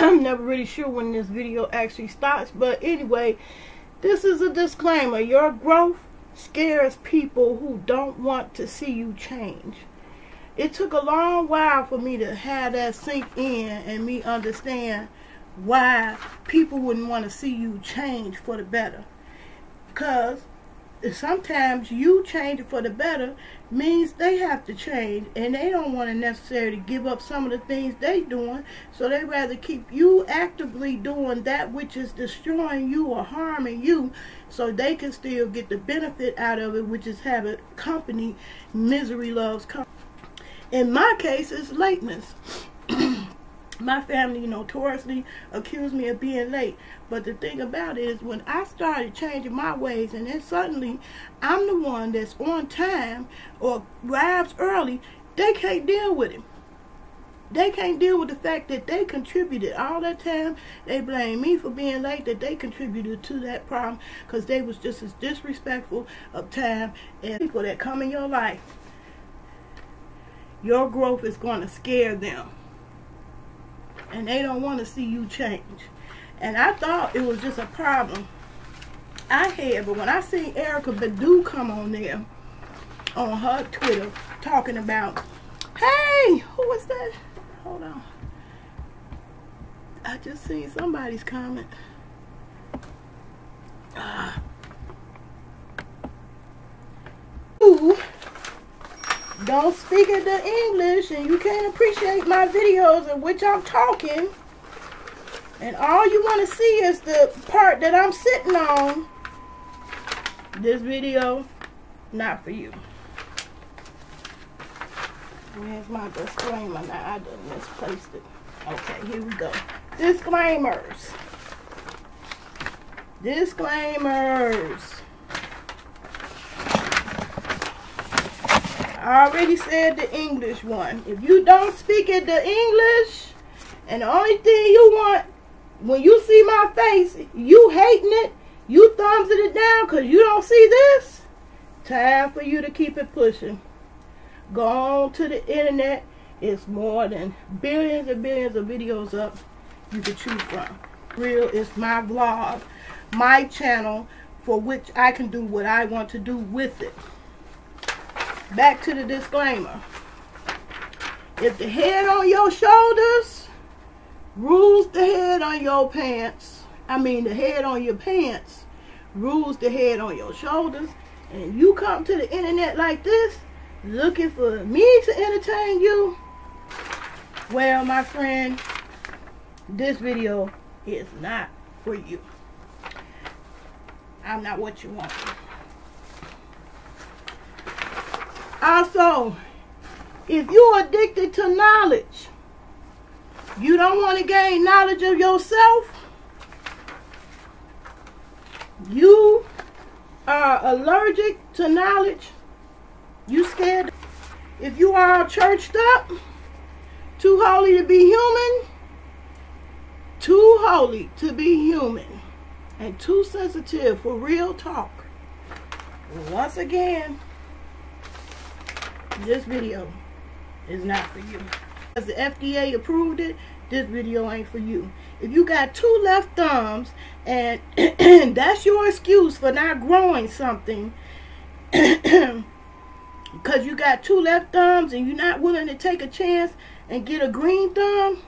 I'm never really sure when this video actually starts, but anyway, this is a disclaimer. Your growth scares people who don't want to see you change. It took a long while for me to have that sink in and me understand why people wouldn't want to see you change for the better. Because sometimes you change for the better means they have to change, and they don't want to necessarily give up some of the things they doing, so they rather keep you actively doing that which is destroying you or harming you, so they can still get the benefit out of it, which is having company. Misery loves company. In my case, it's lateness. My family notoriously accused me of being late. But the thing about it is, when I started changing my ways, and then suddenly I'm the one that's on time or arrives early, they can't deal with it. They can't deal with the fact that they contributed all that time. They blame me for being late, that they contributed to that problem, because they was just as disrespectful of time as people that come in your life. Your growth is going to scare them, and they don't want to see you change. And I thought it was just a problem I had, but when I seen Erica Badu come on there on her Twitter talking about, hey, who was that? Hold on, I just seen somebody's comment. Ooh, don't speak the English, and you can't appreciate my videos in which I'm talking, and all you want to see is the part that I'm sitting on. This video, not for you. Where's my disclaimer now? I done misplaced it. Okay, here we go. Disclaimers. Disclaimers. I already said the English one. If you don't speak it the English, and the only thing you want when you see my face, you hating it, you thumbsing it down because you don't see this, time for you to keep it pushing. Go on to the internet. It's more than billions and billions of videos up you can choose from. Real is my vlog, my channel, for which I can do what I want to do with it. Back to the disclaimer. If the head on your shoulders rules the head on your pants, the head on your pants rules the head on your shoulders, and you come to the internet like this, looking for me to entertain you, well, my friend, this video is not for you. I'm not what you want. Also, if you're addicted to knowledge, you don't want to gain knowledge of yourself, you are allergic to knowledge, you scared. If you are churched up, too holy to be human, too holy to be human, and too sensitive for real talk, once again, this video is not for you. As the FDA approved it, this video ain't for you. If you got two left thumbs and that's your excuse for not growing something, because you got two left thumbs and you're not willing to take a chance and get a green thumb,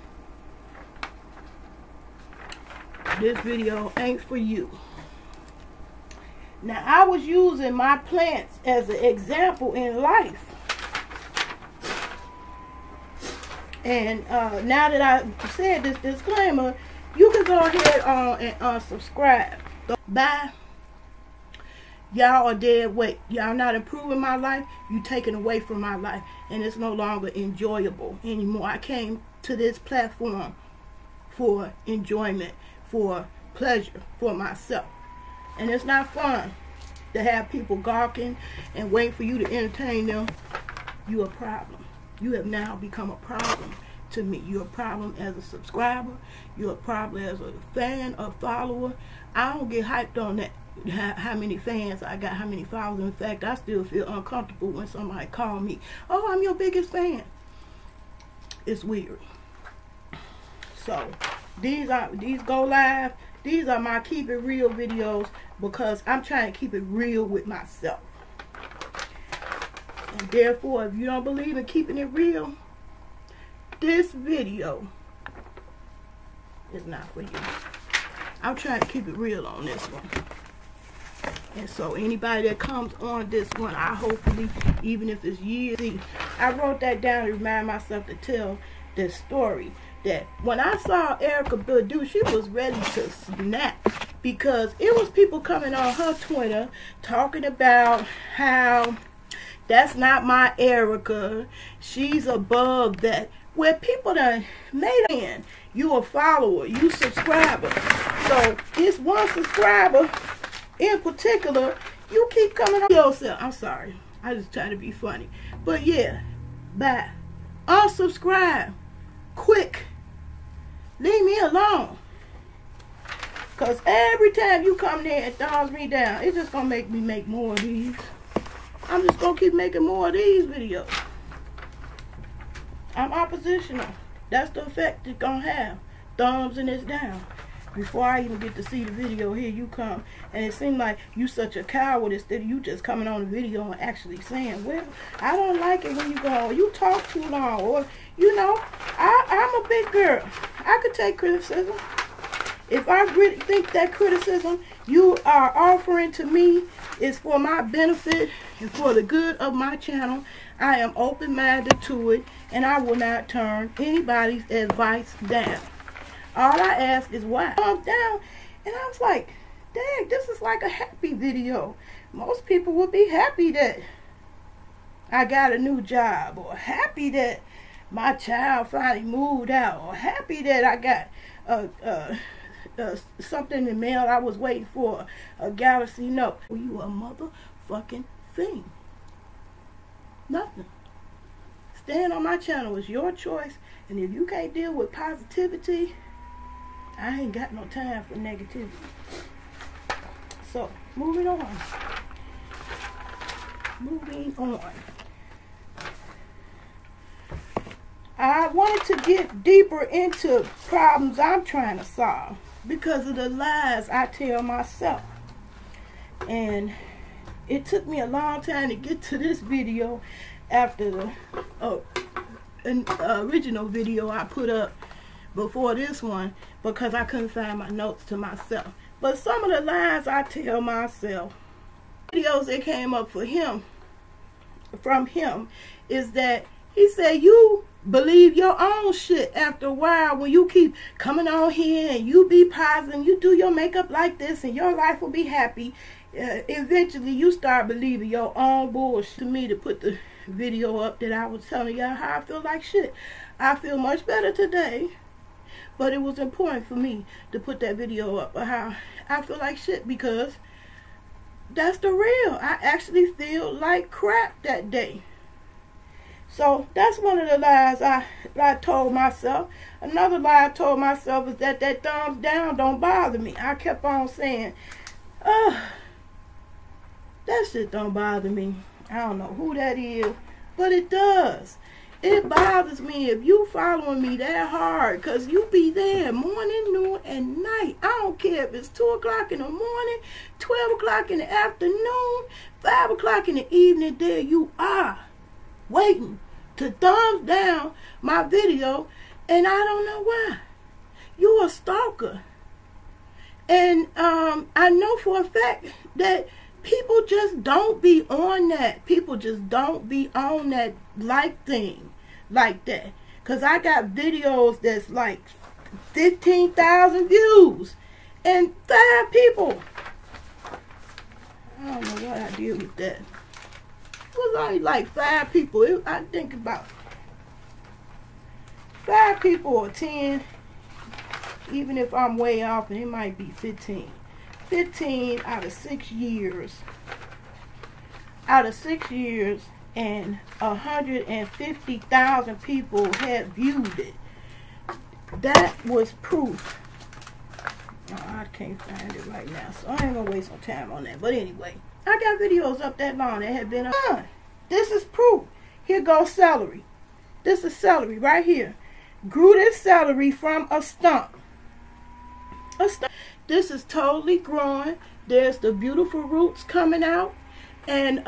this video ain't for you. Now, I was using my plants as an example in life. And now that I said this disclaimer, you can go ahead on and unsubscribe. Bye. Y'all are dead weight. Y'all not improving my life. You taking away from my life. And it's no longer enjoyable anymore. I came to this platform for enjoyment, for pleasure, for myself. And it's not fun to have people gawking and waiting for you to entertain them. You're a problem. You have now become a problem to me. You're a problem as a subscriber. You're a problem as a fan, a follower. I don't get hyped on that, how many fans I got, how many followers. In fact, I still feel uncomfortable when somebody call me, oh, I'm your biggest fan. It's weird. So, These go live. These are my keep it real videos because I'm trying to keep it real with myself. And therefore, if you don't believe in keeping it real, this video is not for you. I'm trying to keep it real on this one. And so anybody that comes on this one, I hopefully, even if it's years, see, I wrote that down to remind myself to tell this story. That when I saw Erykah Badu, she was ready to snap because it was people coming on her Twitter talking about how that's not my Erykah. She's above that. Where people done made in, you a follower, you subscriber. So this one subscriber in particular, you keep coming on yourself. I'm sorry, I just try to be funny. But yeah, bye. Unsubscribe. Quick. Leave me alone. Because every time you come there and thumbs me down, it's just going to make me make more of these. I'm just going to keep making more of these videos. I'm oppositional. That's the effect it's going to have. Thumbs and it's down. Before I even get to see the video, here you come. And it seemed like you such a coward instead of you just coming on the video and actually saying, well, I don't like it when you go, you talk too long. Or, you know, I'm a big girl. I could take criticism. If I really think that criticism you are offering to me is for my benefit and for the good of my channel, I am open-minded to it, and I will not turn anybody's advice down. All I ask is why. Thumbs down, and I was like, dang, this is like a happy video. Most people would be happy that I got a new job, or happy that my child finally moved out, or happy that I got something in the mail I was waiting for, a Galaxy Note. Well, you a motherfucking thing. Nothing. Staying on my channel is your choice, and if you can't deal with positivity, I ain't got no time for negativity. So, moving on. Moving on. I wanted to get deeper into problems I'm trying to solve because of the lies I tell myself. And it took me a long time to get to this video after the original video I put up before this one because I couldn't find my notes to myself. But some of the lies I tell myself, videos that came up from him, is that he said you believe your own shit after a while when you keep coming on here and you be positive, you do your makeup like this and your life will be happy. Eventually you start believing your own bullshit. To me, to put the video up that I was telling y'all how I feel like shit. I feel much better today, but it was important for me to put that video up of how I feel like shit because that's the real. I actually feel like crap that day. So that's one of the lies I told myself. Another lie I told myself is that thumbs down don't bother me. I kept on saying, that shit don't bother me. I don't know who that is, but it does. It bothers me if you following me that hard, because you be there morning, noon, and night. I don't care if it's 2 o'clock in the morning, 12 o'clock in the afternoon, 5 o'clock in the evening, there you are, waiting to thumbs down my video, and I don't know why. You a stalker. And I know for a fact that people just don't be on that. People just don't be on that like thing like that. Because I got videos that's like 15,000 views and 5 people. I don't know what I did with that. It was only like 5 people. I think about 5 people or 10. Even if I'm way off, and it might be 15. 15 out of 6 years. Out of 6 years, and 150,000 people had viewed it. That was proof. Oh, I can't find it right now, so I ain't gonna waste no time on that. But anyway, I got videos up that long that have been up. This is proof. Here goes celery. This is celery right here. Grew this celery from a stump. This is totally growing. There's the beautiful roots coming out, and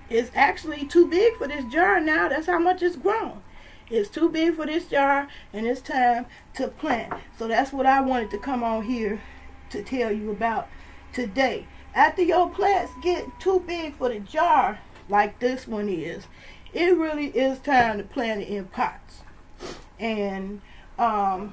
it's actually too big for this jar now. That's how much it's grown. It's too big for this jar, and it's time to plant. So that's what I wanted to come on here to tell you about today. After your plants get too big for the jar, like this one is, it really is time to plant it in pots. And I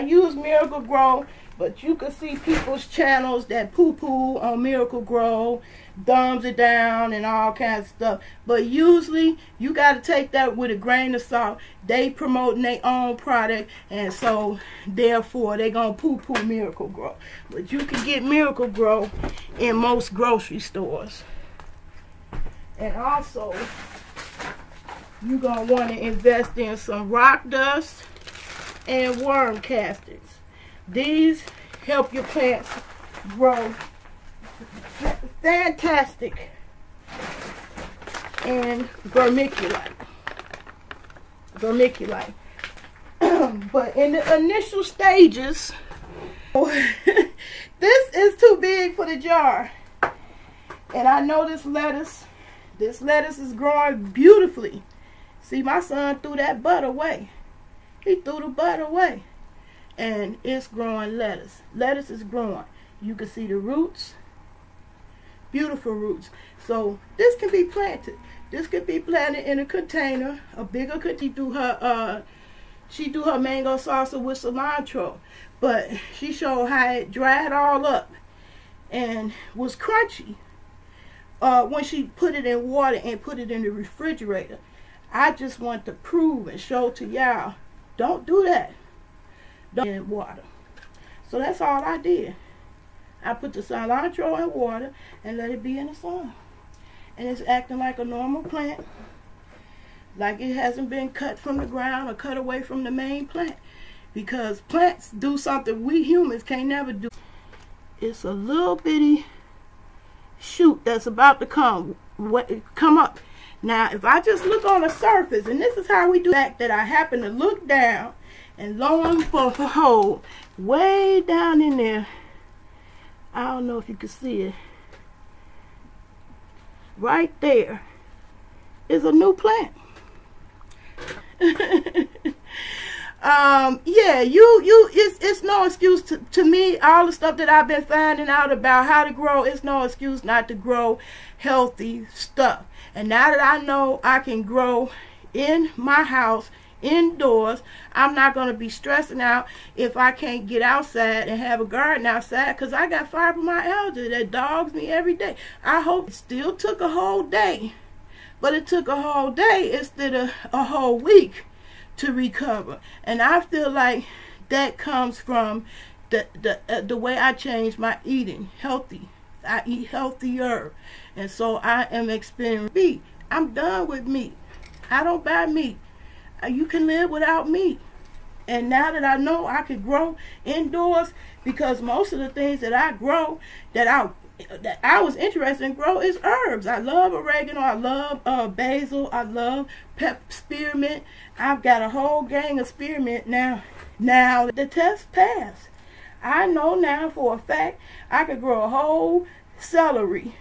use Miracle Grow, but you can see people's channels that poo-poo on Miracle Grow, thumbs it down and all kinds of stuff. But usually you got to take that with a grain of salt. They promoting their own product, and so therefore they're going to poo-poo Miracle Grow. But you can get Miracle Grow in most grocery stores. And also, you're going to want to invest in some rock dust and worm castings. These help your plants grow fantastic. And vermiculite. But in the initial stages, this is too big for the jar. And I know this lettuce is growing beautifully. See, my son threw that bud away. He threw the bud away. And it's growing lettuce. Lettuce is growing. You can see the roots. Beautiful roots. So this can be planted. This could be planted in a container, a bigger container. She do her mango salsa with cilantro, but she showed how it dried all up and was crunchy when she put it in water and put it in the refrigerator. I just want to prove and show to y'all, don't do that. In water. So that's all I did. I put the cilantro in water and let it be in the sun. And it's acting like a normal plant. Like it hasn't been cut from the ground or cut away from the main plant. Because plants do something we humans can't never do. It's a little bitty shoot that's about to come up. Now, if I just look on the surface, and this is how we do that I happen to look down, and lo and behold, way down in there, I don't know if you can see it, right there is a new plant. Yeah, it's no excuse to me. All the stuff that I've been finding out about how to grow, it's no excuse not to grow healthy stuff. And now that I know I can grow in my house, indoors, I'm not going to be stressing out if I can't get outside and have a garden outside, because I got fibromyalgia that dogs me every day. I hope it still took a whole day, but it took a whole day instead of a whole week to recover. And I feel like that comes from the way I changed my eating. Healthy. I eat healthier, and so I am experiencing meat. I'm done with meat. I don't buy meat. You can live without meat. And now that I know I can grow indoors, because most of the things that I grow that I was interested in grow is herbs. I love oregano, I love basil, I love spearmint. I've got a whole gang of spearmint now. Now the test passed. I know now for a fact I could grow a whole celery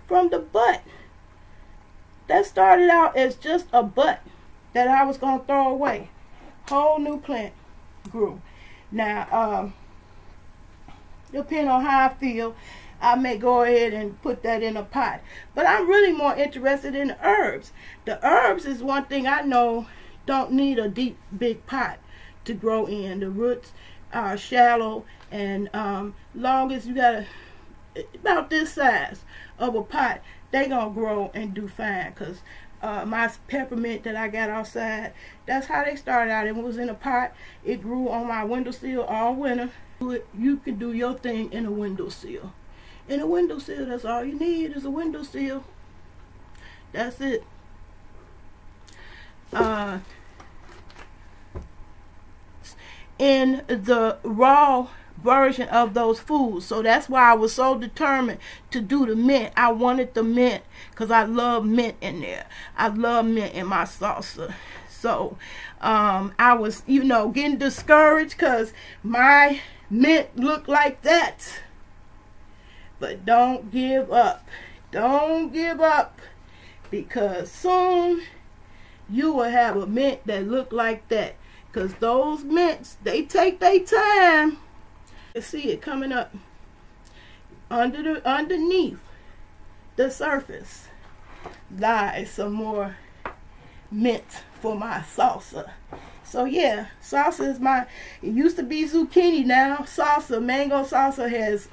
from the butt. That started out as just a butt that I was going to throw away. Whole new plant grew. Now, depending on how I feel, I may go ahead and put that in a pot. But I'm really more interested in the herbs. The herbs is one thing I know don't need a deep, big pot to grow in. The roots are shallow, and long as you got about this size of a pot, they gonna grow and do fine. Because my peppermint that I got outside, that's how they started out. It was in a pot. It grew on my windowsill all winter. You can do your thing in a windowsill. In a windowsill, that's all you need is a windowsill. That's it. In the raw version of those foods. So that's why I was so determined to do the mint. I wanted the mint because I love mint in there. I love mint in my salsa. So I was, you know, getting discouraged because my mint looked like that. But don't give up. Don't give up, because soon you will have a mint that look like that. Because those mints, they take their time. You see it coming up underneath the surface lies some more mint for my salsa. So yeah, salsa is my, it used to be zucchini, now salsa, mango salsa has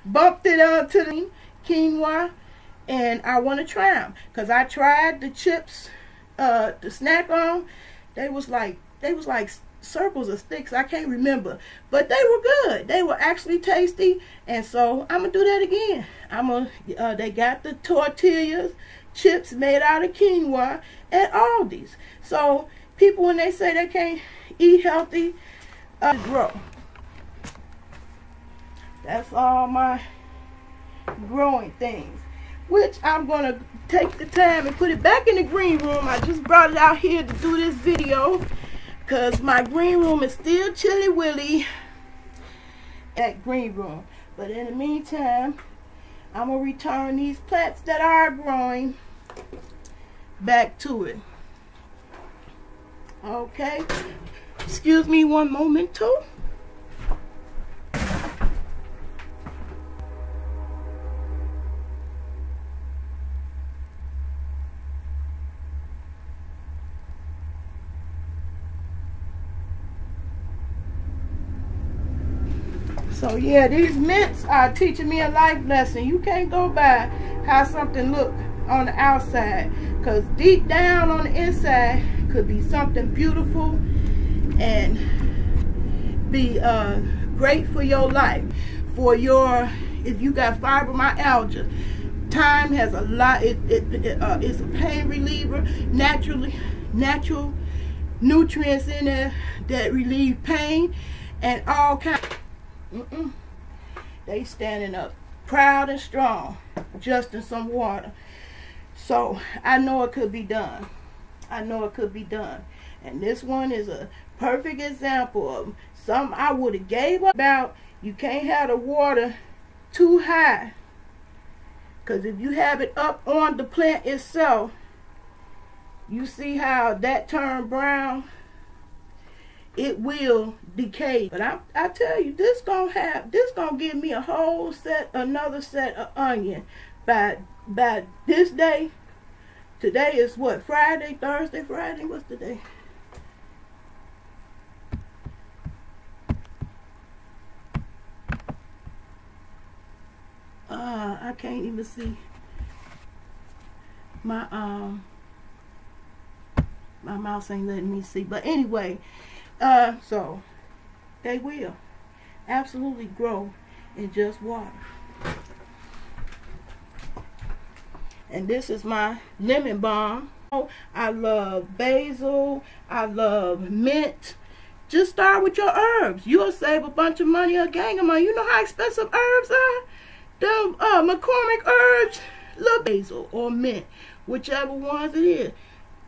bumped it onto the quinoa, and I want to try them, because I tried the chips to snack on. They was like circles of sticks, I can't remember, but they were good. They were actually tasty, and so I'm gonna do that again. They got the tortillas chips made out of quinoa at Aldi's. So people, when they say they can't eat healthy, grow. That's all my growing things, which I'm gonna take the time and put it back in the green room. I just brought it out here to do this video because my green room is still chilly willy at green room. But in the meantime, I'm gonna return these plants that are growing back to it. Okay, excuse me one moment too. So yeah, these mints are teaching me a life lesson. You can't go by how something look on the outside, because deep down on the inside could be something beautiful and be great for your life. For your, if you got fibromyalgia, thyme has a lot. It's a pain reliever, natural nutrients in there that relieve pain and all kinds. They standing up proud and strong just in some water. So I know it could be done. I know it could be done. And this one is a perfect example of something I would have gave up about. You can't have the water too high, because if you have it up on the plant itself, you see how that turned brown, it will decay. But I tell you, this gonna give me a whole set, another set of onion by this day. Today is what, Friday, Thursday, Friday, what's the day? I can't even see my my mouse ain't letting me see. But anyway, so they will absolutely grow in just water. And this is my lemon balm. I love basil. I love mint. Just start with your herbs. You'll save a bunch of money, a gang of money. You know how expensive herbs are? Them McCormick herbs, love basil or mint, whichever ones it is,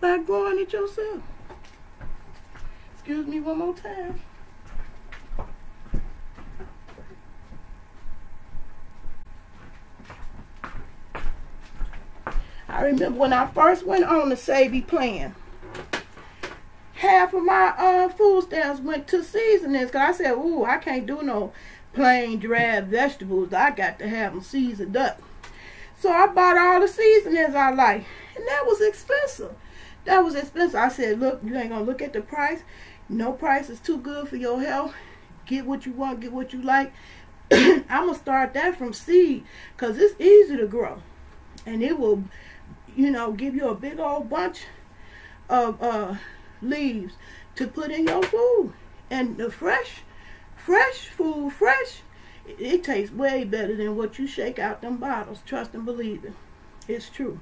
by growing it yourself. Excuse me one more time. I remember when I first went on the Savvy plan, half of my food stamps went to seasonings, because I said, ooh, I can't do no plain drab vegetables. I got to have them seasoned up. So I bought all the seasonings I like, and that was expensive. That was expensive. I said, look, you ain't gonna look at the price. No price is too good for your health. Get what you want, get what you like. I'm gonna start that from seed, because it's easy to grow, and it will, you know, give you a big old bunch of leaves to put in your food. And the fresh food, it tastes way better than what you shake out them bottles. Trust and believe it. It's true.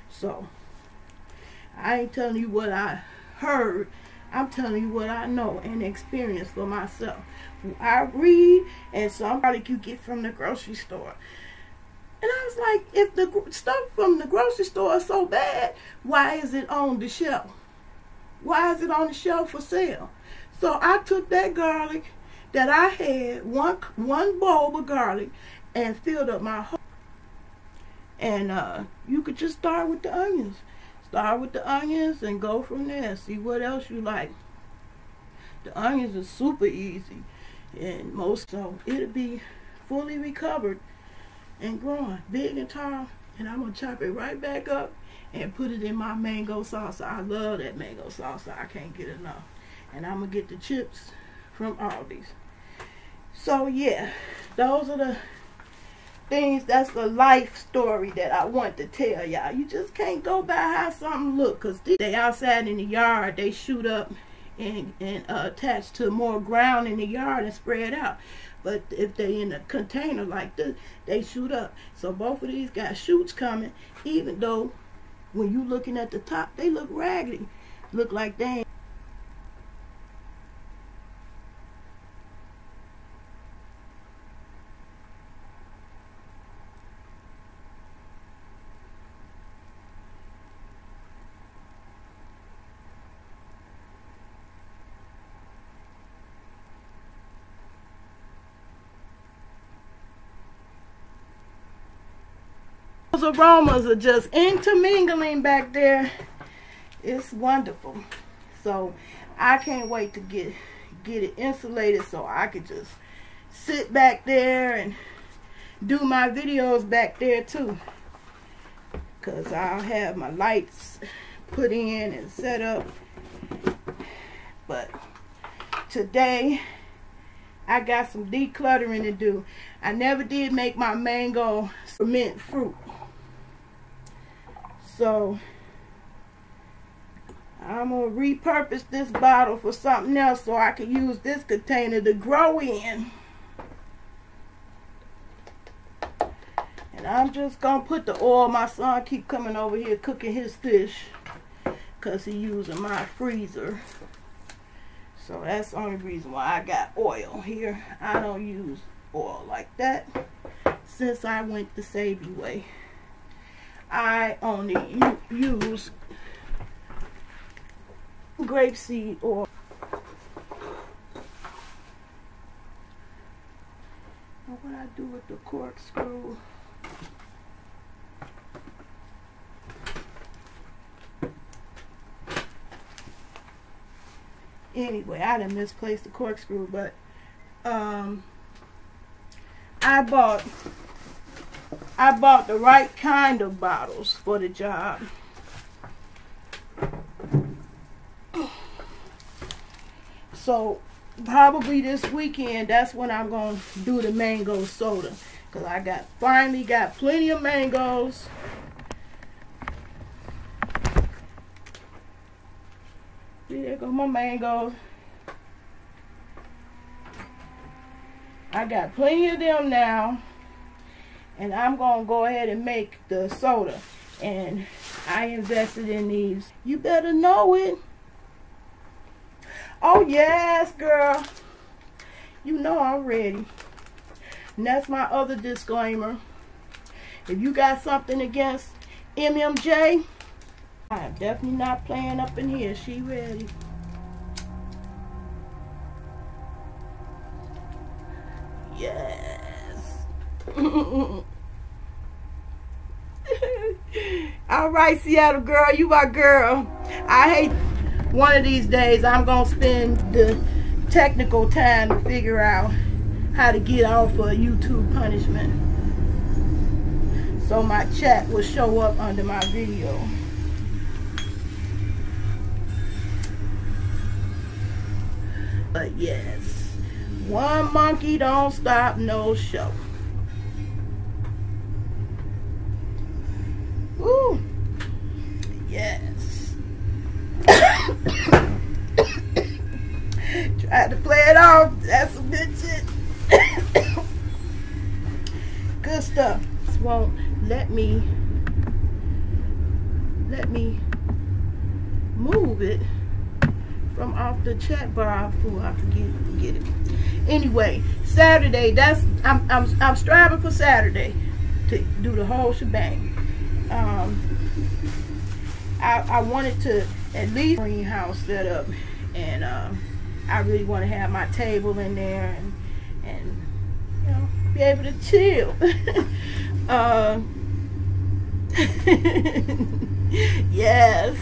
So I ain't telling you what I heard. I'm telling you what I know and experience for myself. I read, and somebody you get from the grocery store. And I was like, if the stuff from the grocery store is so bad, why is it on the shelf? Why is it on the shelf for sale? So I took that garlic that I had, one bulb of garlic, and filled up my whole. And you could just start with the onions. Start with the onions and go from there. See what else you like. The onions are super easy, and so it'll be fully recovered and growing big and tall. And I'm gonna chop it right back up and put it in my mango salsa. I love that mango salsa. I can't get enough. And I'm gonna get the chips from Aldi's. So yeah, those are the things. That's the life story that I want to tell y'all. You just can't go by how something look, because they outside in the yard, they shoot up and attach to more ground in the yard and spread out. But if they in a container like this, they shoot up. So both of these got shoots coming, even though when you looking at the top, they look raggedy. Look like they ain't. Those aromas are just intermingling back there. It's wonderful. So I can't wait to get it insulated so I could just sit back there and do my videos back there too, because I'll have my lights put in and set up. But today I got some decluttering to do. I never did make my mango mint fruit, so I'm going to repurpose this bottle for something else so I can use this container to grow in. And I'm just going to put the oil. My son keep coming over here cooking his fish because he using my freezer. So that's the only reason why I got oil here. I don't use oil like that since I went the Savvy way. I only use grapeseed oil. What I do with the corkscrew? Anyway, I done misplaced the corkscrew, but I bought the right kind of bottles for the job. So probably this weekend, that's when I'm going to do the mango soda, because I finally got plenty of mangoes. See, there go my mangoes. I got plenty of them now, and I'm going to go ahead and make the soda. And I invested in these. You better know it. Oh yes, girl. You know I'm ready. And that's my other disclaimer. If you got something against MMJ, I'm definitely not playing up in here. She ready. Yes. All right, Seattle girl, you my girl. I hate one of these days I'm gonna spend the technical time to figure out how to get off of YouTube punishment, so my chat will show up under my video. But yes, one monkey don't stop no show. Ooh, yes. Tried to play it off. That's some good shit. Good stuff. This won't let me move it from off the chat bar. I forget it. Anyway, Saturday. I'm striving for Saturday to do the whole shebang. I wanted to at least greenhouse set up, and I really want to have my table in there and you know, be able to chill. Yes.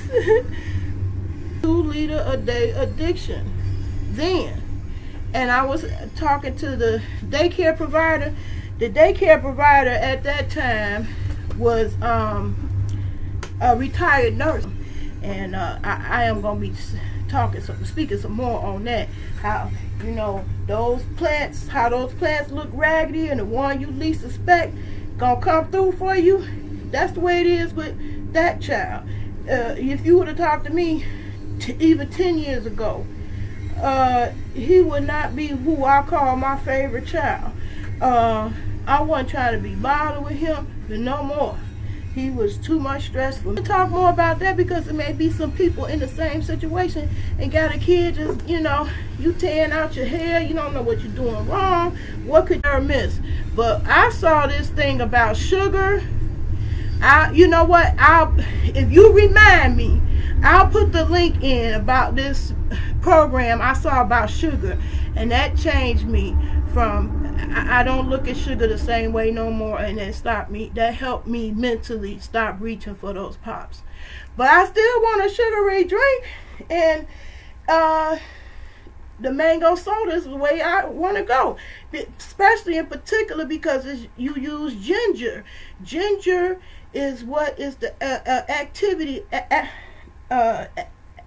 2-liter a day addiction then. And I was talking to the daycare provider. The daycare provider at that time was a retired nurse, and I am going to be speaking some more on that. How, you know, those plants, how those plants look raggedy, and the one you least suspect gonna come through for you. That's the way it is with that child. If you would have talked to me even 10 years ago, he would not be who I call my favorite child. I wasn't trying to be bothered with him, but no more. He was too much stress for me. We'll talk more about that, because there may be some people in the same situation and got a kid just, you know, you tearing out your hair, you don't know what you're doing wrong, what could you miss? But I saw this thing about sugar. You know what, if you remind me, I'll put the link in about this program I saw about sugar, and that changed me from, I don't look at sugar the same way no more, and that helped me mentally stop reaching for those pops. But I still want a sugary drink, and the mango soda is the way I want to go, especially in particular because you use ginger. Ginger is what is the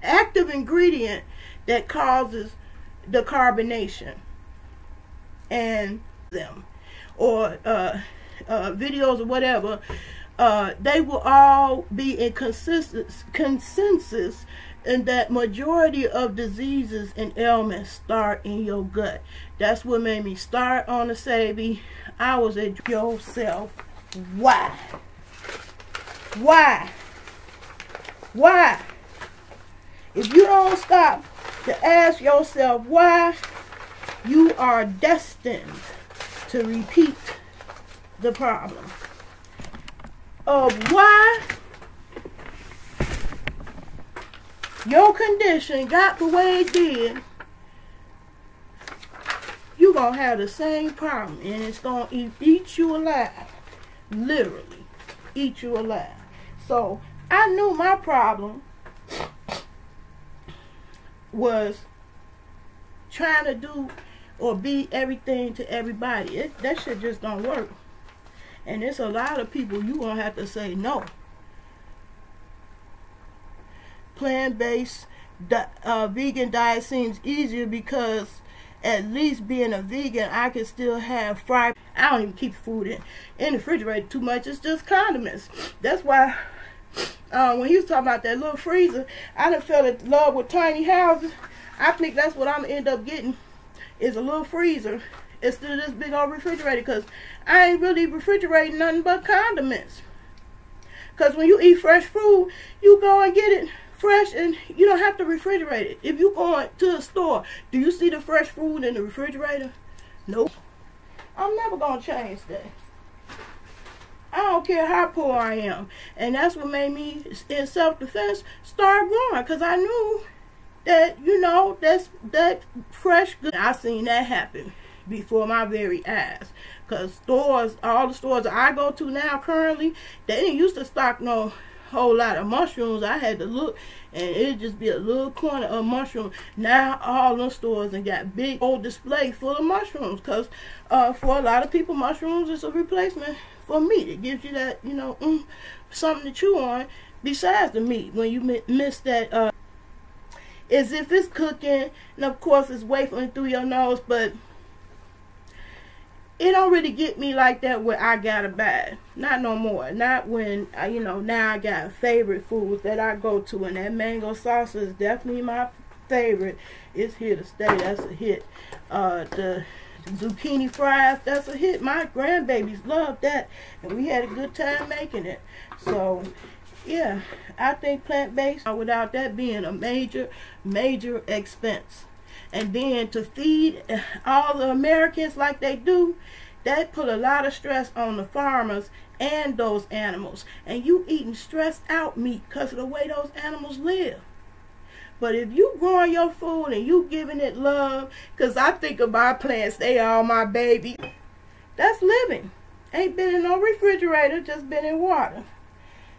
active ingredient that causes the carbonation. And them, or videos or whatever, they will all be in consensus in that majority of diseases and ailments start in your gut. That's what made me start on the Savvy. I was at yourself. Why? If you don't stop to ask yourself why, you are destined to repeat the problem of why your condition got the way it did. You're going to have the same problem, and it's going to eat you alive. Literally eat you alive. So I knew my problem was trying to do or be everything to everybody. That shit just don't work. And there's a lot of people you gonna have to say no. Plant-based vegan diet seems easier because at least being a vegan, I can still have fried. I don't even keep food in the refrigerator too much. It's just condiments. That's why when he was talking about that little freezer, I done fell in love with tiny houses. I think that's what I'm gonna end up getting, is a little freezer instead of this big old refrigerator, because I ain't really refrigerating nothing but condiments. Because when you eat fresh food, you go and get it fresh, and you don't have to refrigerate it. If you go to the store, do you see the fresh food in the refrigerator? Nope. I'm never going to change that. I don't care how poor I am. And that's what made me, in self-defense, start growing. Because I knew that, you know, that fresh good. I seen that happen before my very eyes. Because stores, all the stores I go to now currently, they didn't used to stock no whole lot of mushrooms. I had to look, and it'd just be a little corner of mushroom. Now all the stores and got big old display full of mushrooms, because for a lot of people, mushrooms is a replacement for meat. It gives you that, you know, something to chew on besides the meat when you miss that. As if it's cooking, and of course it's wafting through your nose, but it don't really get me like that where I gotta buy it. Not no more. Not when, you know, now I got favorite foods that I go to, and that mango salsa is definitely my favorite. It's here to stay. That's a hit. The zucchini fries, that's a hit. My grandbabies love that, and we had a good time making it. So, yeah, I think plant-based, without that being a major expense. And then to feed all the Americans like they do, that put a lot of stress on the farmers and those animals. And you eating stressed out meat because of the way those animals live. But if you growing your food and you giving it love, because I think of my plants, they all my baby. That's living. Ain't been in no refrigerator, just been in water.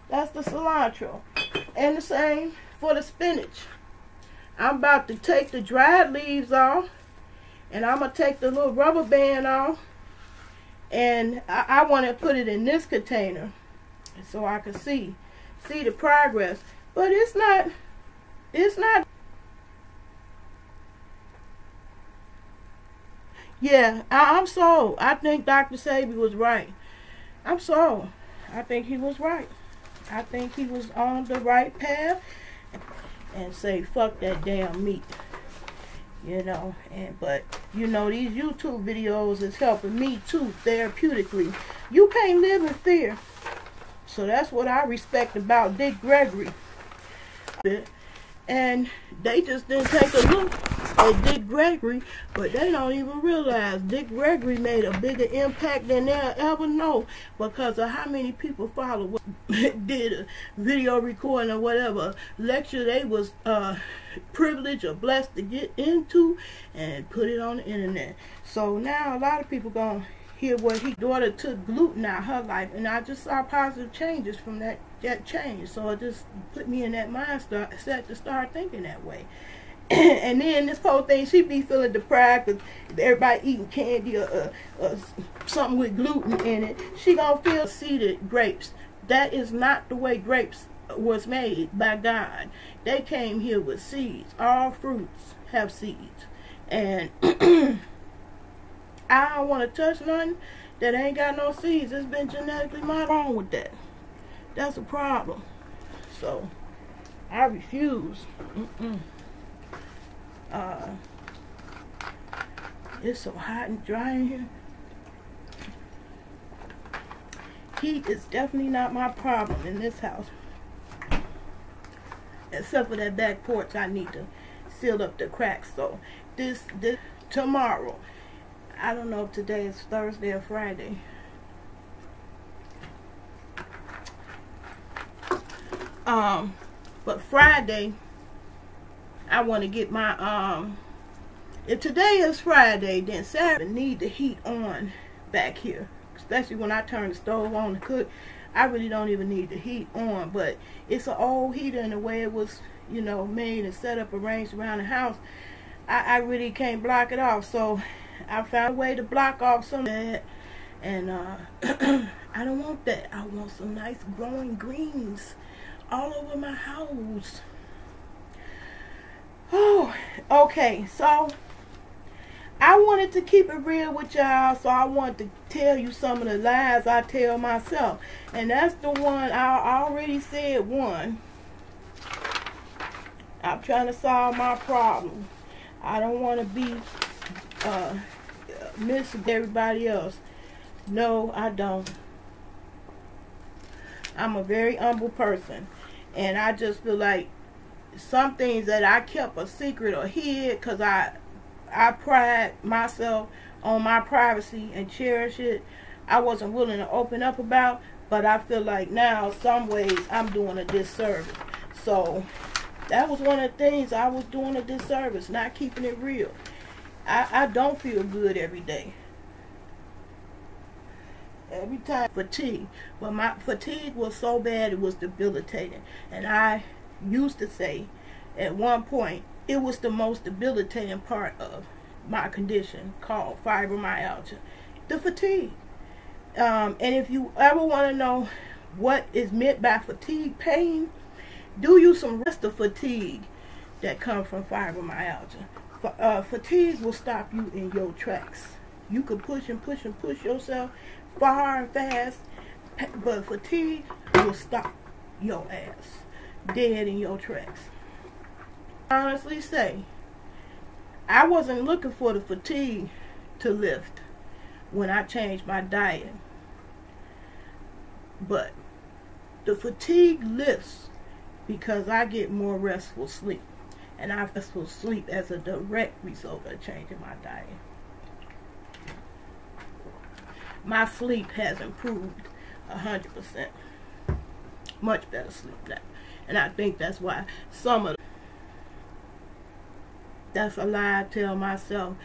That's the cilantro. And the same for the spinach. I'm about to take the dried leaves off, and I'm going to take the little rubber band off, and I want to put it in this container so I can see the progress. But it's not, yeah, I'm sold. I think Dr. Sabi was right. I'm sold. I think he was right. I think he was on the right path, and say, fuck that damn meat. You know, but you know, these YouTube videos is helping me too, therapeutically. You can't live in fear. So that's what I respect about Dick Gregory. And they just didn't take a look at Dick Gregory, but they don't even realize Dick Gregory made a bigger impact than they'll ever know, because of how many people follow, did a video recording or whatever lecture they was privileged or blessed to get into and put it on the internet. So now a lot of people gonna hear what his daughter took gluten out of her life, and I just saw positive changes from that change. So it just put me in that mindset to start thinking that way. And then this whole thing, she be feeling deprived because everybody eating candy or something with gluten in it. She gonna feel seeded grapes. That is not the way grapes was made by God. They came here with seeds. All fruits have seeds. And I don't want to touch nothing that ain't got no seeds. It's been genetically modified. Wrong with that. That's a problem. So I refuse. It's so hot and dry in here. Heat is definitely not my problem in this house. Except for that back porch, I need to seal up the cracks. So this tomorrow, I don't know if today is Thursday or Friday. But Friday, I want to get my, if today is Friday, then Saturday, I need the heat on back here. Especially when I turn the stove on to cook. I really don't even need the heat on, but it's an old heater in the way it was, you know, made and set up, arranged around the house. I really can't block it off, so I found a way to block off some of that, and I don't want that. I want some nice growing greens all over my house. Oh, okay, so I wanted to keep it real with y'all, so I wanted to tell you some of the lies I tell myself. And that's the one, I already said one. I'm trying to solve my problem. I don't want to be missing everybody else. No, I don't. I'm a very humble person. And I just feel like some things that I kept a secret or hid because I pride myself on my privacy and cherish it. I wasn't willing to open up about, but I feel like now some ways I'm doing a disservice. So that was one of the things I was doing a disservice, not keeping it real. I don't feel good every day. Every time fatigue. But my fatigue was so bad it was debilitating. And I used to say at one point it was the most debilitating part of my condition called fibromyalgia. The fatigue. And if you ever want to know what is meant by fatigue pain, do you some rest of fatigue that come from fibromyalgia. Fatigue will stop you in your tracks. You can push and push and push yourself far and fast, but fatigue will stop your ass dead in your tracks. I honestly say, I wasn't looking for the fatigue to lift when I changed my diet, but the fatigue lifts because I get more restful sleep, and I restful sleep as a direct result of changing my diet. My sleep has improved 100%. Much better sleep now. And I think that's why some of That's a lie I tell myself.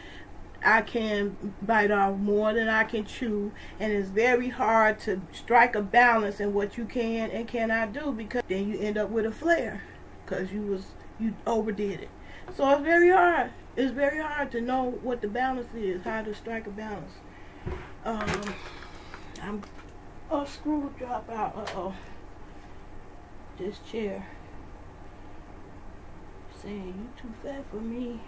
I can bite off more than I can chew, and it's very hard to strike a balance in what you can and cannot do, because then you end up with a flare because you overdid it. So it's very hard. It's very hard to know what the balance is, how to strike a balance. A screw drop out. This chair saying you too fat for me.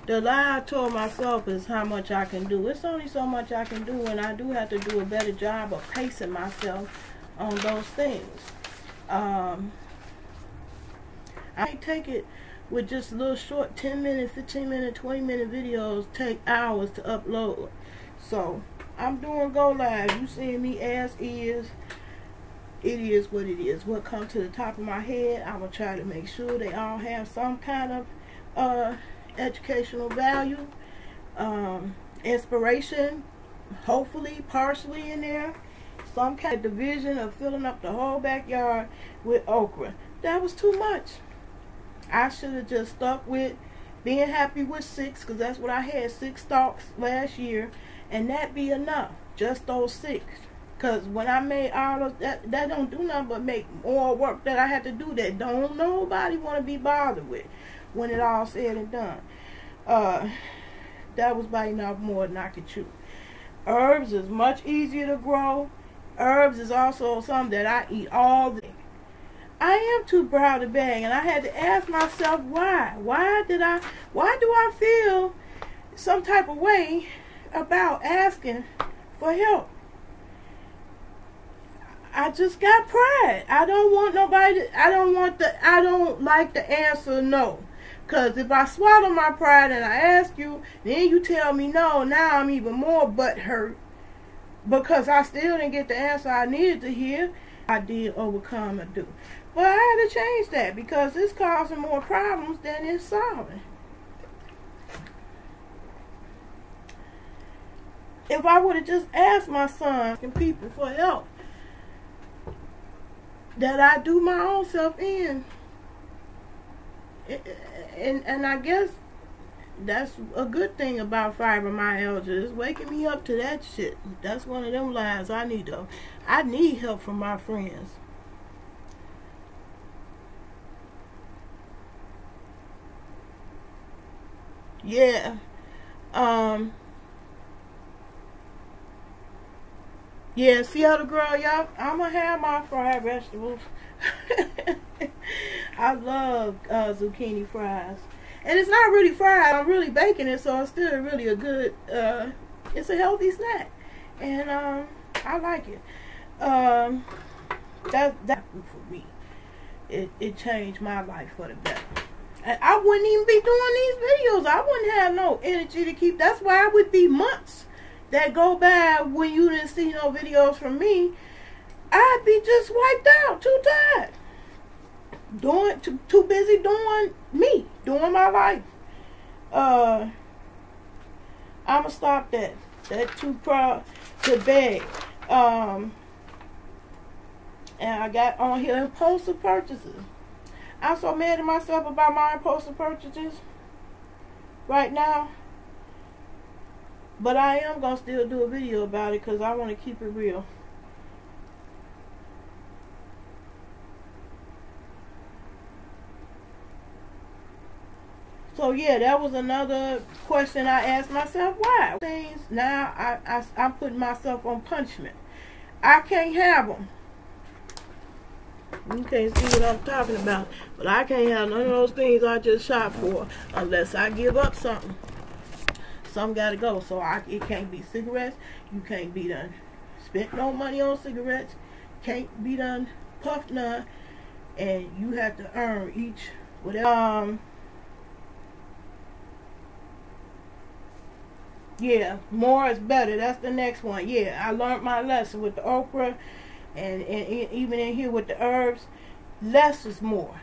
The lie I told myself is how much I can do. It's only so much I can do, and I do have to do a better job of pacing myself on those things. I take it with just little short 10-minute, 15-minute, 20-minute videos take hours to upload. So I'm doing go live. You seeing me as is. It is what it is. What comes to the top of my head, I'm gonna try to make sure they all have some kind of educational value, inspiration, hopefully partially in there, some kind of division of filling up the whole backyard with okra. That was too much. I should have just stuck with being happy with 6, because that's what I had, 6 stalks last year, and that be enough, just those 6. Because when I made all of that, that don't do nothing but make more work that I had to do that don't nobody want to be bothered with when it all said and done. That was biting off more than I could chew. Herbs is much easier to grow. Herbs is also something that I eat all day. I am too proud to beg, and I had to ask myself why. Why do I feel some type of way about asking for help? I just got pride. I don't want nobody to, I don't like the answer no. Because if I swallow my pride and I ask you, then you tell me no, now I'm even more butthurt because I still didn't get the answer I needed to hear. I did overcome and do. But I had to change that because it's causing more problems than it's solving. If I would have just asked my son and people for help that I do my own self in, and I guess that's a good thing about fibromyalgia. It's waking me up to that shit. That's one of them lies I need to. I need help from my friends. Yeah. Yeah, Seattle girl, y'all, I'm gonna have my fried vegetables. I love zucchini fries. And it's not really fried, I'm really baking it, so it's still really a good, it's a healthy snack. And I like it. That's for me. It changed my life for the better. And I wouldn't even be doing these videos. I wouldn't have no energy to keep. That's why I would be months that go by when you didn't see no videos from me. I'd be just wiped out, too tired. Too busy doing me, doing my life. I'ma stop that. That too proud to beg. And I got on here impulsive purchases. I'm so mad at myself about my impulsive purchases right now. But I am going to still do a video about it because I want to keep it real. So yeah, that was another question I asked myself. Why? Things now I'm putting myself on punishment. I can't have them. You can't see what I'm talking about. But I can't have none of those things I just shot for unless I give up something. Some gotta go. So it can't be cigarettes. You can't be done spent no money on cigarettes. Can't be done puffed none. And you have to earn each whatever. Yeah, more is better. That's the next one. Yeah, I learned my lesson with the okra and even in here with the herbs. Less is more.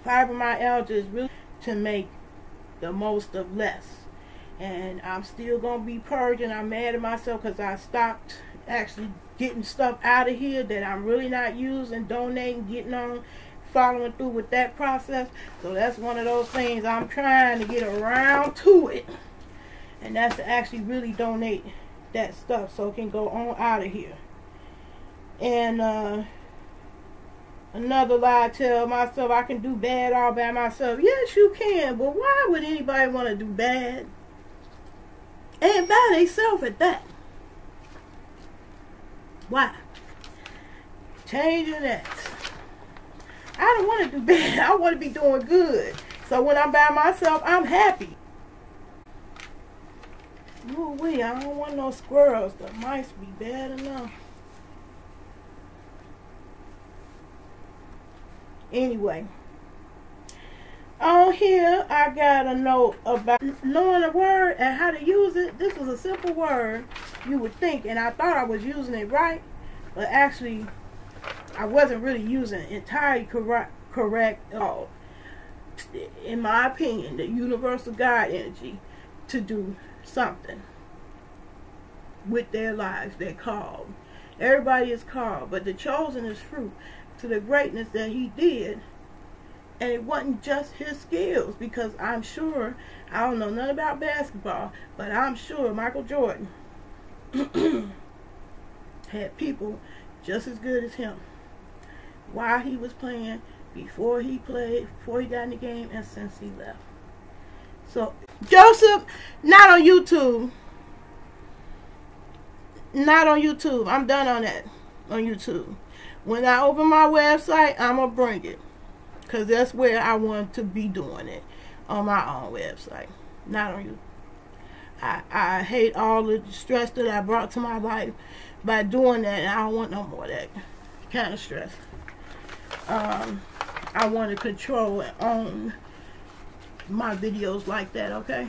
Fibromyalgia is really to make the most of less. And I'm still going to be purging. I'm mad at myself because I stopped actually getting stuff out of here that I'm really not using, donating, getting on, following through with that process. So that's one of those things I'm trying to get around to it. And that's to actually really donate that stuff so it can go on out of here. And another lie I tell myself, I can do bad all by myself. Yes, you can, but why would anybody want to do bad? And by themselves at that. Why? Changing that. I don't want to do bad. I want to be doing good. So when I'm by myself, I'm happy. Ooh wee, I don't want no squirrels. The mice be bad enough. Anyway. On here, I got a note about knowing a word and how to use it. This was a simple word, you would think, and I thought I was using it right, but actually, I wasn't really using it entirely correct at all. In my opinion, the universal God energy to do something with their lives. They're called. Everybody is called, but the chosen is fruit to the greatness that he did. And it wasn't just his skills, because I'm sure, I don't know nothing about basketball, but I'm sure Michael Jordan had people just as good as him while he was playing, before he played, before he got in the game, and since he left. So, Joseph, not on YouTube. Not on YouTube. I'm done on that, on YouTube. When I open my website, I'm going to bring it. Because that's where I want to be doing it. On my own website. Not on you. I hate all the stress that I brought to my life by doing that. And I don't want no more of that kind of stress. I want to control and own my videos like that, okay?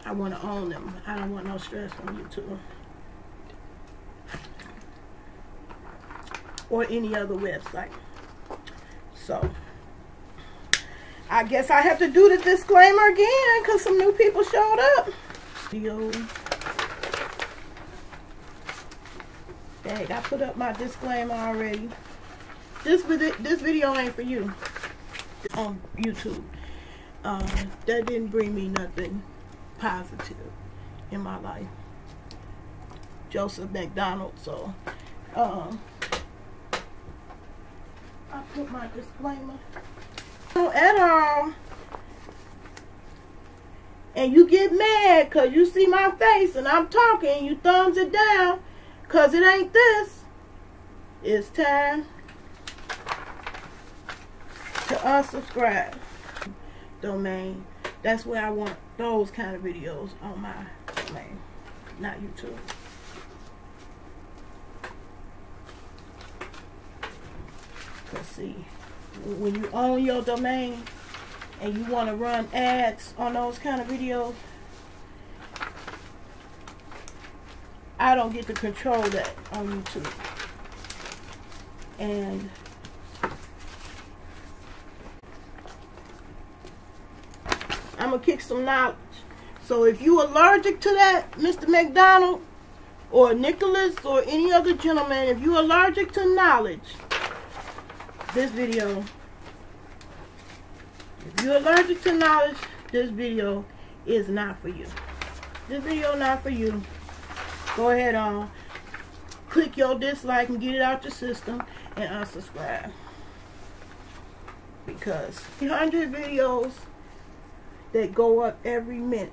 I want to own them. I don't want no stress from YouTube. Or any other website. So, I guess I have to do the disclaimer again because some new people showed up. Dang, I put up my disclaimer already. This video ain't for you on YouTube. That didn't bring me nothing positive in my life. Joseph McDonald, so I put my disclaimer. So at all, and you get mad because you see my face and I'm talking, you thumbs it down because it ain't this. It's time to unsubscribe. Domain. That's where I want those kind of videos on my domain, not YouTube. Let's see, when you own your domain and you want to run ads on those kind of videos, I don't get to control that on YouTube. And I'm going to kick some knowledge. So if you're allergic to that, Mr. McDonald or Nicholas or any other gentleman, if you're allergic to knowledge, this video, if you're allergic to knowledge, this video is not for you. This video not for you. Go ahead on, click your dislike and get it out your system and unsubscribe. Because 300 videos that go up every minute.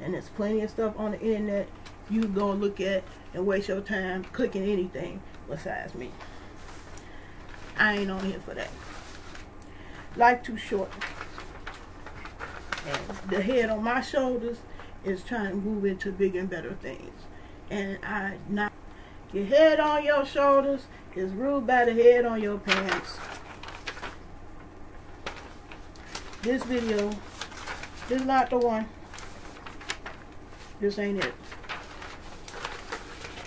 And there's plenty of stuff on the internet you can go look at and waste your time clicking anything besides me. I ain't on here for that. Life too short. And the head on my shoulders is trying to move into bigger and better things. And I not. Your head on your shoulders is ruled by the head on your pants. This video is not the one. This ain't it.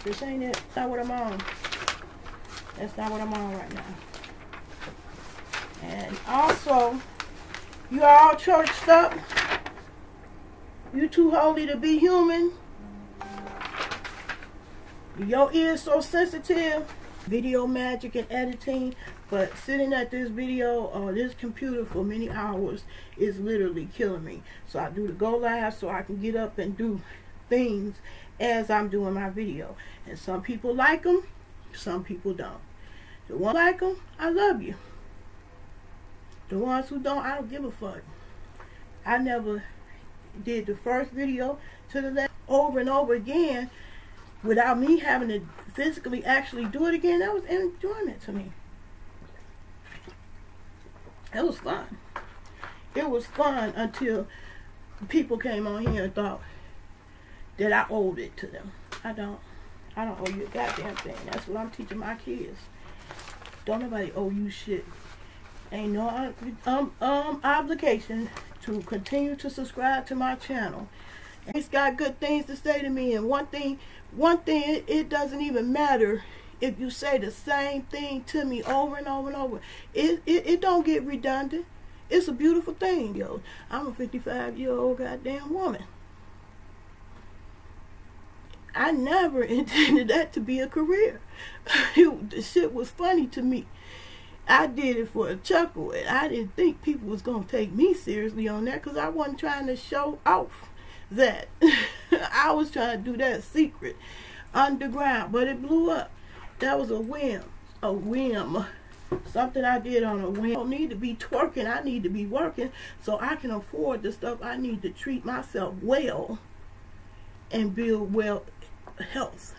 This ain't it. That's not what I'm on. That's not what I'm on right now. And also, You all churched up. You too holy to be human. Your ears so sensitive. Video magic and editing, but sitting at this video or this computer for many hours is literally killing me. So I do the go live so I can get up and do things as I'm doing my video. And some people like them, some people don't. The ones who like them, I love you. The ones who don't, I don't give a fuck. I never did the first video to the left over and over again without me having to physically actually do it again. That was enjoyment to me. It was fun. It was fun until people came on here and thought that I owed it to them. I don't owe you a goddamn thing. That's what I'm teaching my kids. Don't nobody owe you shit. Ain't no obligation to continue to subscribe to my channel. He's got good things to say to me, and one thing, it doesn't even matter if you say the same thing to me over and over and over. It don't get redundant. It's a beautiful thing, yo. I'm a 55-year-old goddamn woman. I never intended that to be a career. The shit was funny to me. I did it for a chuckle, and I didn't think people was gonna take me seriously on that, because I wasn't trying to show off that. I was trying to do that secret, underground, but it blew up. That was a whim. Something I did on a whim. I don't need to be twerking. I need to be working so I can afford the stuff I need to treat myself well and build well health.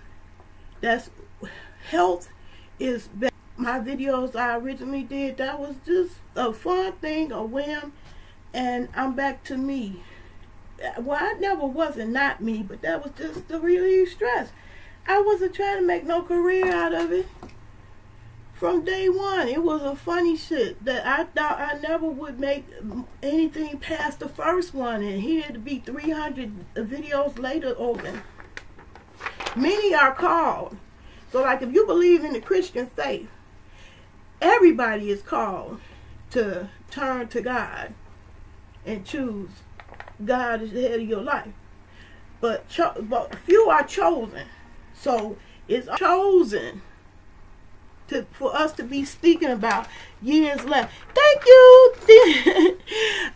Health is better. My videos I originally did, that was just a fun thing, a whim, and I'm back to me. Well, I never wasn't not me, but that was just to relieve stress. I wasn't trying to make no career out of it. From day one, it was a funny shit that I thought I never would make anything past the first one, and here to be 300 videos later open. Many are called. So like if you believe in the Christian faith, everybody is called to turn to God and choose God as the head of your life. But few are chosen. So it's chosen for us to be speaking about years left. Thank you.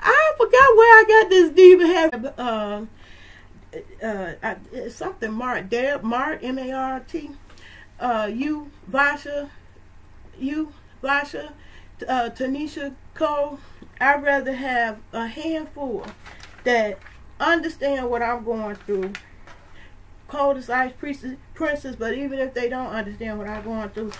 I forgot where I got this diva something Mart, M-A-R-T. Vasha, Tanisha Cole. I'd rather have a handful that understand what I'm going through. Cold as ice princess, but even if they don't understand what I'm going through,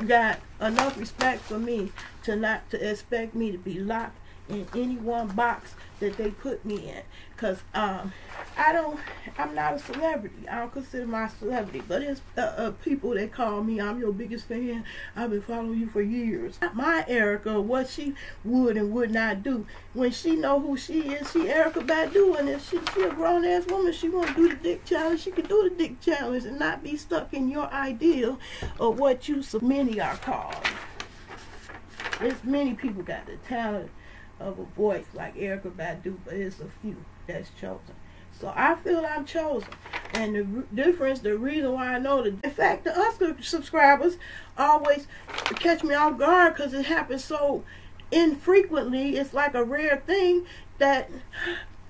got enough respect for me to not to expect me to be locked in any one box that they put me in. Because I'm not a celebrity. I don't consider myself a celebrity, but it's people that call me, I'm your biggest fan, I've been following you for years. My Erica, what she would and would not do. When she know who she is, she Erica Badu, and if she a grown ass woman, she want to do the dick challenge, she can do the dick challenge and not be stuck in your ideal of what you so many are called. There's many people got the talent of a voice like Erica Badu, but it's a few that's chosen. So I feel I'm chosen. And the reason why I know that, in fact, the unsubscribers always catch me off guard because it happens so infrequently. It's like a rare thing that,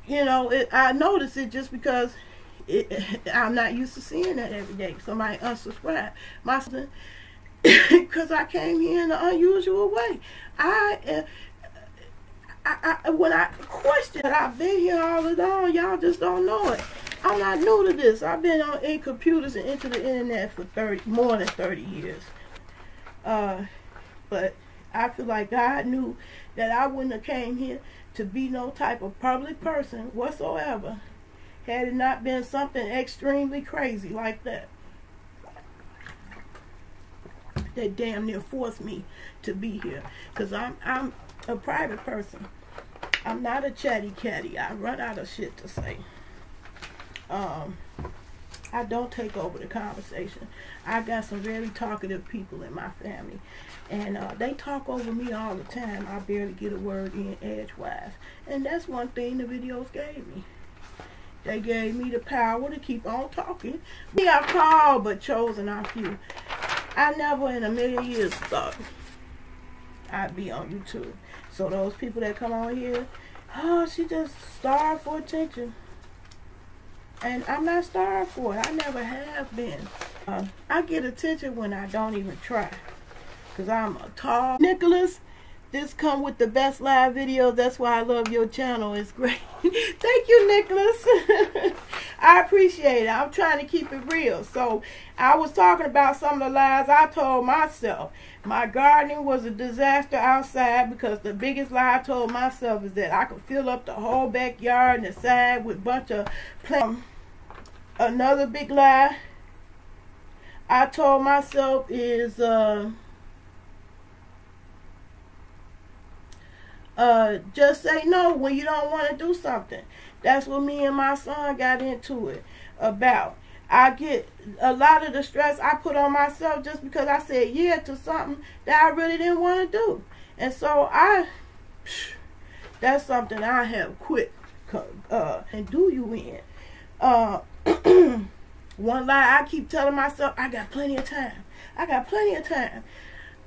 you know, I notice it just because I'm not used to seeing that every day. Somebody unsubscribe. My son, because I came here in an unusual way. When I question it, I've been here all along. Y'all just don't know it. I'm not new to this. I've been in computers and into the internet for more than 30 years. But I feel like God knew that I wouldn't have came here to be no type of public person whatsoever had it not been something extremely crazy like that. That damn near forced me to be here. Because I'm a private person. I'm not a chatty catty. I run out of shit to say. I don't take over the conversation. I got some very talkative people in my family, and they talk over me all the time. I barely get a word in edgewise, and that's one thing the videos gave me. They gave me the power to keep on talking. We are called, but chosen are few. I never in a million years thought I'd be on YouTube. So those people that come on here, oh, she just starved for attention. And I'm not starved for it. I never have been. I get attention when I don't even try. Because I'm a tall. Nicholas, this come with the best live video. That's why I love your channel. It's great. Thank you, Nicholas. I appreciate it. I'm trying to keep it real. So I was talking about some of the lies I told myself. My gardening was a disaster outside because the biggest lie I told myself is that I could fill up the whole backyard and the side with a bunch of plants. Another big lie I told myself is just say no when you don't want to do something. That's what me and my son got into it about. I get a lot of the stress I put on myself just because I said yeah to something that I really didn't want to do. And so that's something I have quit and do you in. One lie I keep telling myself, I got plenty of time. I got plenty of time.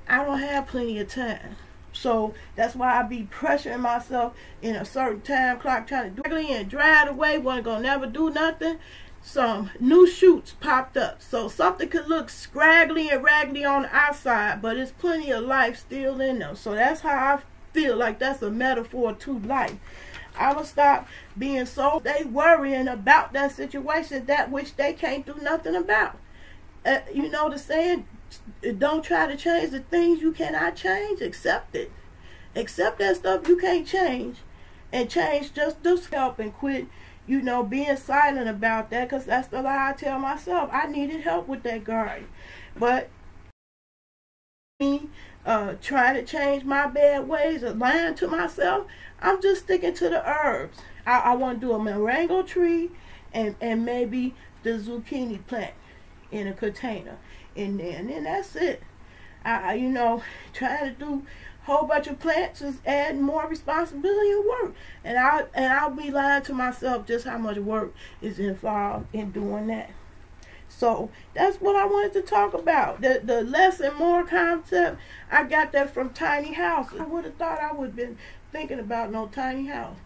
I don't have plenty of time. So that's why I be pressuring myself in a certain time clock, trying to do it and drive away, wasn't gonna never do nothing. Some new shoots popped up. So something could look scraggly and raggedy on the outside, but it's plenty of life still in them. So that's how I feel like that's a metaphor to life. I will stop being so they worrying about that situation, that which they can't do nothing about. You know the saying, don't try to change the things you cannot change. Accept it. Accept that stuff you can't change, and change just this help and quit, you know, being silent about that, because that's the lie I tell myself. I needed help with that garden, but me trying to change my bad ways or lying to myself, I'm just sticking to the herbs. I want to do a mango tree and maybe the zucchini plant in a container in there, and then that's it. You know, trying to do a whole bunch of plants is adding more responsibility and work, and I'll be lying to myself just how much work is involved in doing that. So that's what I wanted to talk about. The less and more concept, I got that from tiny houses. I would have thought I would have been thinking about no tiny house.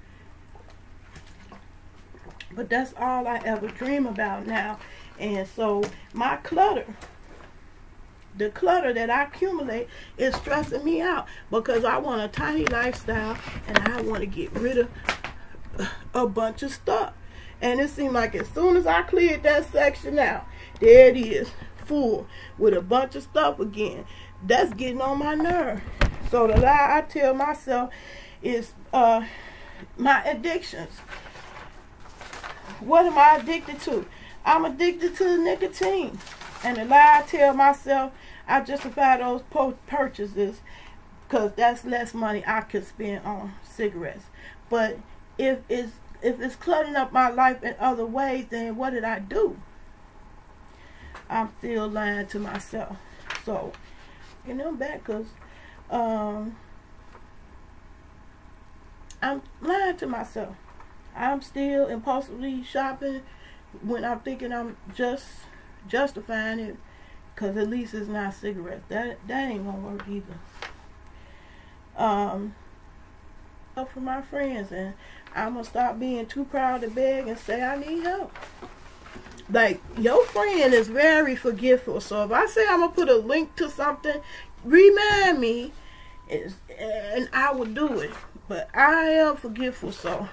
But that's all I ever dream about now. And so my clutter, the clutter that I accumulate, is stressing me out because I want a tiny lifestyle and I want to get rid of a bunch of stuff. And it seemed like as soon as I cleared that section out, there it is, full with a bunch of stuff again. That's getting on my nerve. So the lie I tell myself is my addictions. What am I addicted to? I'm addicted to nicotine. And the lie I tell myself, I justify those purchases because that's less money I could spend on cigarettes. But if it's cluttering up my life in other ways, then what did I do? I'm still lying to myself. So, you know, back because I'm lying to myself. I'm still impulsively shopping when I'm thinking I'm just justifying it because at least it's not cigarettes. That ain't gonna work either. Help from my friends, and I'm gonna stop being too proud to beg and say I need help. Like, your friend is very forgetful, so if I say I'm gonna put a link to something, remind me, and I will do it. But I am forgetful, so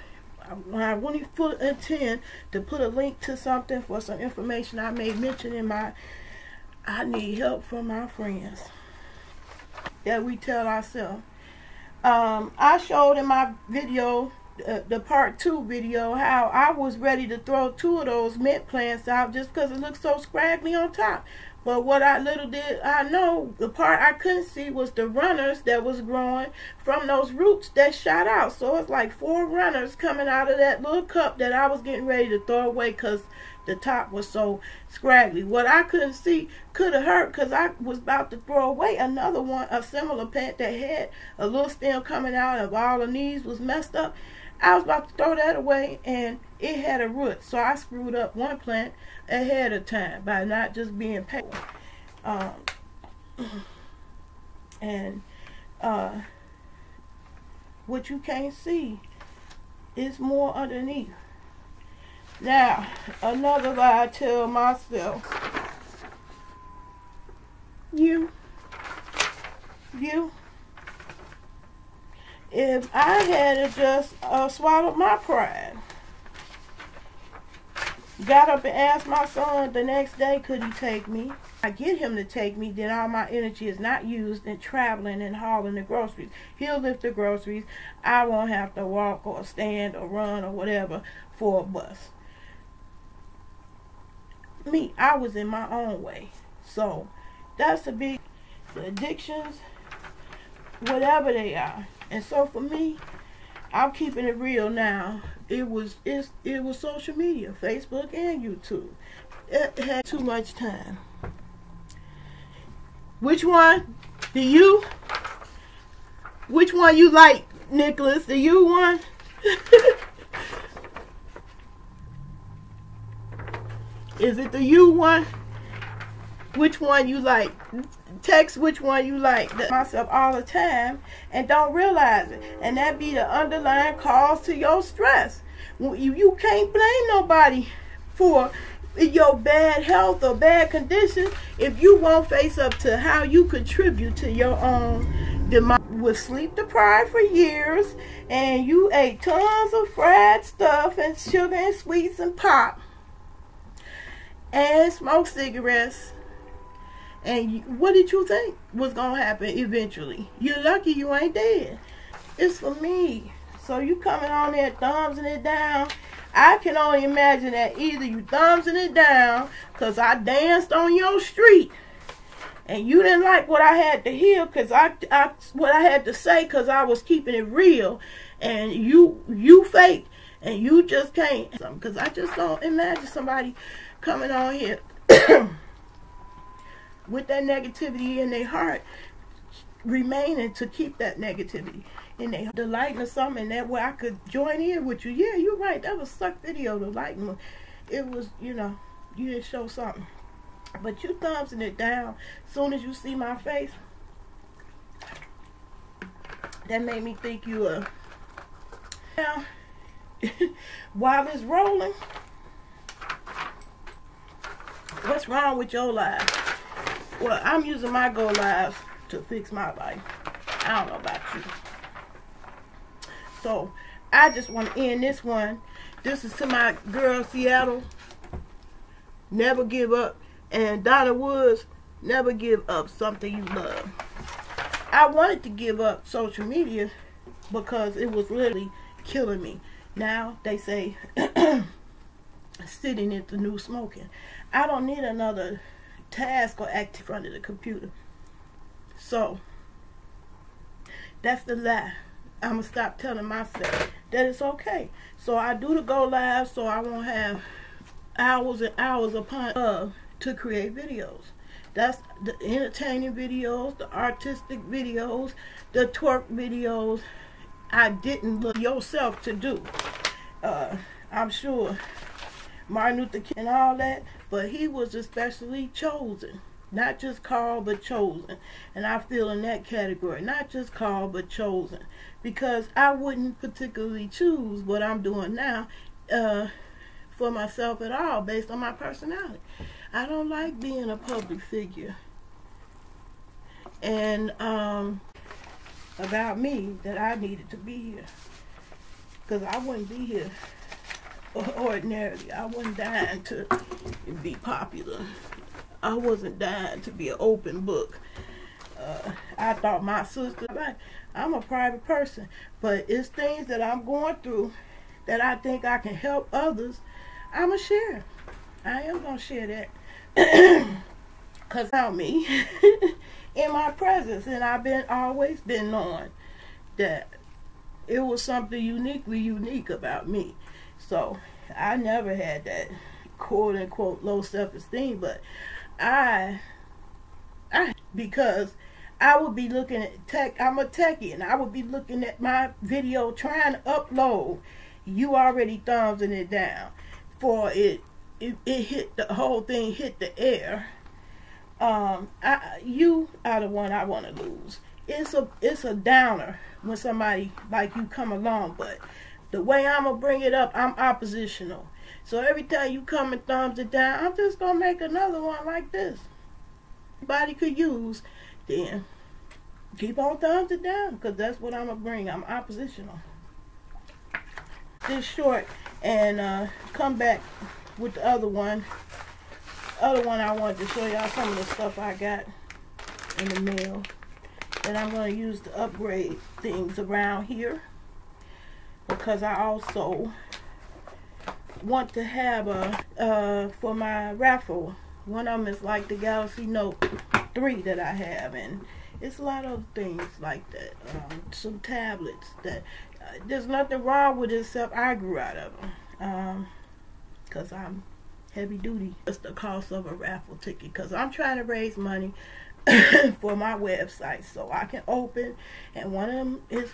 when I really intend to put a link to something for some information I may mention in my, I need help from my friends that we tell ourselves. I showed in my video, the part 2 video, how I was ready to throw 2 of those mint plants out just because it looks so scraggly on top. But what I little did I know, the part I couldn't see was the runners that was growing from those roots that shot out. So it's like 4 runners coming out of that little cup that I was getting ready to throw away because the top was so scraggly. What I couldn't see could have hurt, because I was about to throw away another one, a similar plant that had a little stem coming out of all the leaves was messed up. I was about to throw that away, and it had a root. So I screwed up one plant ahead of time by not just being patient. What you can't see is more underneath. Now, another lie I tell myself. If I had just swallowed my pride, got up and asked my son the next day, could he take me? I get him to take me, then all my energy is not used in traveling and hauling the groceries. He'll lift the groceries. I won't have to walk or stand or run or whatever for a bus. Me, I was in my own way. So that's the big, the addictions, whatever they are. And so for me, I'm keeping it real now. It was social media, Facebook and YouTube. It had too much time. Which one you like, Nicholas? The you one? Is it the you one? Which one you like? Text which one you like. Myself all the time and don't realize it. And that be the underlying cause to your stress. You can't blame nobody for your bad health or bad condition if you won't face up to how you contribute to your own demise. Was sleep deprived for years, and you ate tons of fried stuff and sugar and sweets and pop, and smoked cigarettes. And what did you think was going to happen eventually? You're lucky you ain't dead. It's for me. So you coming on there thumbsing it down. I can only imagine that either you thumbsing it down because I danced on your street and you didn't like what I had to hear, because what I had to say, because I was keeping it real, and you fake and you just can't. Because I just don't imagine somebody coming on here with that negativity in their heart, remaining to keep that negativity in their heart. The lighting or something, that way I could join in with you. Yeah, you're right. That was suck video, the lighting. It was, you didn't show something. But you thumbsing it down as soon as you see my face. That made me think you were. Now, while it's rolling, what's wrong with your life? Well, I'm using my Go Lives to fix my life. I don't know about you. So, I just want to end this one. This is to my girl, Seattle. Never give up. And Donna Woods, never give up something you love. I wanted to give up social media because it was literally killing me. Now, they say, sitting is the new smoking. I don't need another task or act in front of the computer. So, that's the lie. I'm going to stop telling myself that it's okay. So, I do the Go Live so I won't have hours and hours upon to create videos. That's the entertaining videos, the artistic videos, the twerk videos. I didn't look yourself to do. I'm sure Martin Luther King and all that, but he was especially chosen. Not just called, but chosen. And I feel in that category. Not just called, but chosen. Because I wouldn't particularly choose what I'm doing now for myself at all, based on my personality. I don't like being a public figure. And about me, that I needed to be here. Because I wouldn't be here ordinarily. I wasn't dying to be popular. I wasn't dying to be an open book. I thought my sister, I'm a private person, but it's things that I'm going through that I think I can help others. I'm going to share. I am going to share that. because around me in my presence, and I've always been knowing that it was something uniquely unique about me. So I never had that quote unquote low self-esteem, but I because I would be looking at tech. I'm a techie, and I would be looking at my video trying to upload. You already thumbsing it down for it hit the whole thing hit the air. You are the one I want to lose. It's a downer when somebody like you come along, but the way I'm gonna bring it up, I'm oppositional. So every time you come and thumbs it down, I'm just gonna make another one like this. Everybody could use, then keep on thumbs it down, because that's what I'm gonna bring. I'm oppositional. Just short, and come back with the other one. Other one, I wanted to show y'all some of the stuff I got in the mail that I'm going to use to upgrade things around here, because I also want to have for my raffle. One of them is like the Galaxy Note 3 that I have, and it's a lot of things like that. Some tablets that there's nothing wrong with it, except I grew out of them, because I'm heavy duty. It's the cost of a raffle ticket, because I'm trying to raise money for my website so I can open, and one of them is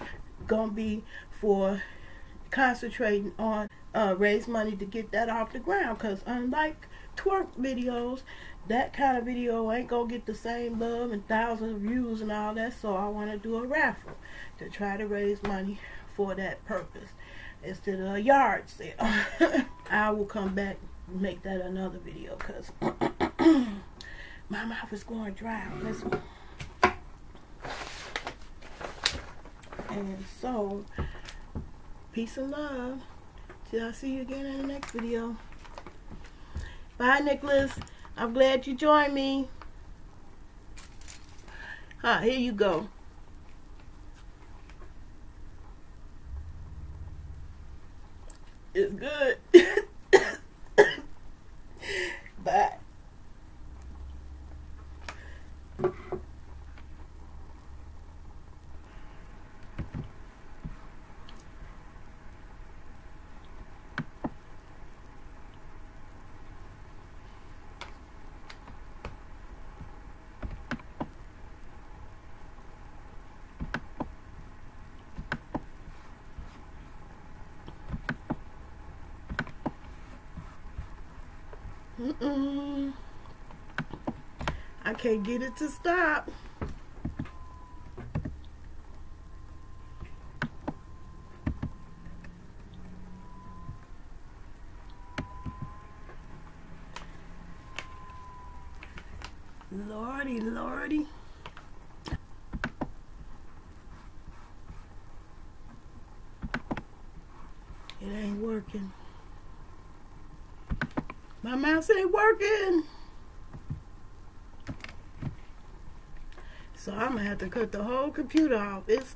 gonna be for concentrating on raise money to get that off the ground, because unlike twerk videos, that kind of video ain't gonna get the same love and thousands of views and all that. So I want to do a raffle to try to raise money for that purpose instead of a yard sale. I will come back and make that another video, because my mouth is going dry on this one. And so, peace and love. Till I see you again in the next video. Bye, Nicholas. I'm glad you joined me. Here you go. It's good. Bye. I can't get it to stop. Lordy, lordy. It ain't working. My mouse ain't working. So I'm gonna have to cut the whole computer off. It's